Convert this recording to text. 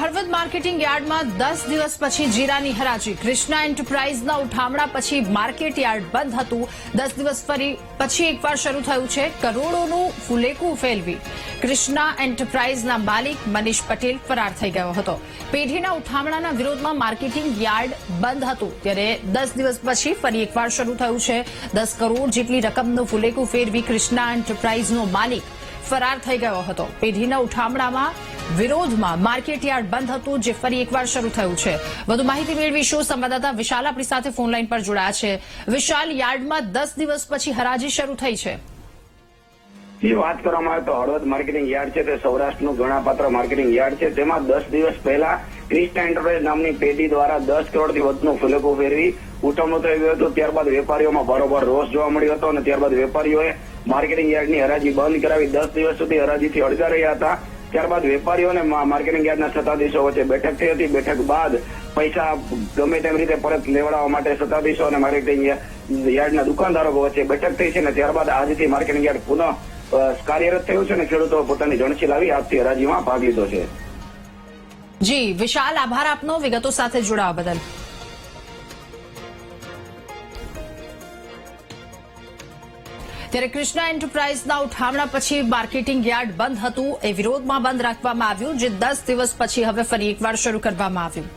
Halvad marketing યાર્ડમાં 10 દિવસ પછી જીરાની હરાજી. કૃષ્ણા એન્ટરપ્રાઇઝના ઉઠામણા પછી માર્કેટ યાર્ડ બંધ હતું. 10 દિવસ પછી એકવાર શરૂ થયું છે. કરોડોનું ફુલેકું ફેલવી કૃષ્ણા એન્ટરપ્રાઇઝના માલિક મનીષ પટેલ ફરાર થઈ ગયો હતો. પેઢીના ઉઠામણાના વિરોધમાં માર્કેટિંગ યાર્ડ બંધ હતું, ત્યારે 10 દિવસ પછી ફરી એકવાર શરૂ થયું છે. 10 કરોડ જેટલી રકમનું ફુલેકું ફેરવી કૃષ્ણા એન્ટરપ્રાઇઝનો માલિક ફરાર થઈ ગયો હતો. પેઢીના ઉઠામણામાં વિરોધમાં માર્કેટ યાર્ડ બંધ હતું, જે ફરી એકવાર શરૂ થયું છે. વધુ માહિતી મેળવીશું. સંવાદદાતા વિશાલ આપણી સાથે ફોનલાઈન પર જોડાયા છે. વિશાલ, યાર્ડમાં 10 દિવસ પછી હરાજી શરૂ થઈ છે. વાત કરવામાં આવે તો હળવદ માર્કેટિંગ યાર્ડ છે તે સૌરાષ્ટ્રનું ગણાપાત્ર માર્કેટિંગ યાર્ડ છે. તેમાં 10 દિવસ પહેલા ક્રિષ્ના એન્ટરપ્રાઇઝ નામની પેઢી દ્વારા 10 કરોડથી વધુનું ફુલેકું ફેરવી ઉઠામણું થઈ ગયું હતું. ત્યારબાદ વેપારીઓમાં ભારોભાર રોષ જોવા મળ્યો હતો અને ત્યારબાદ વેપારીઓએ માર્કેટિંગ યાર્ડની હરાજી બંધ કરાવી 10 દિવસ સુધી હરાજીથી અળગા રહ્યા હતા. ત્યારબાદ વેપારીઓ અને માર્કેટિંગ યાર્ડના સત્તાધીશો વચ્ચે બેઠક થઈ હતી. બેઠક બાદ પૈસા ગમે તેમ રીતે પરત લેવડાવવા માટે સત્તાધીશો અને માર્કેટિંગ યાર્ડના દુકાનદારો વચ્ચે બેઠક થઈ છે અને ત્યારબાદ આજથી માર્કેટિંગ યાર્ડ પુનઃ કાર્યરત થયું છે અને ખેડૂતો પોતાની જણસી લાવી આજથી હરાજીમાં ભાગ લીધો છે. જી વિશાલ, આભાર આપનો વિગતો સાથે જોડાવા બદલ. ત્યારે કૃષ્ણા એન્ટરપ્રાઇઝના ઉઠામણા પછી માર્કેટિંગ યાર્ડ બંધ હતું. એ વિરોધમાં બંધ રાખવામાં આવ્યું, જે 10 દિવસ પછી હવે ફરી એકવાર શરૂ કરવામાં આવ્યું.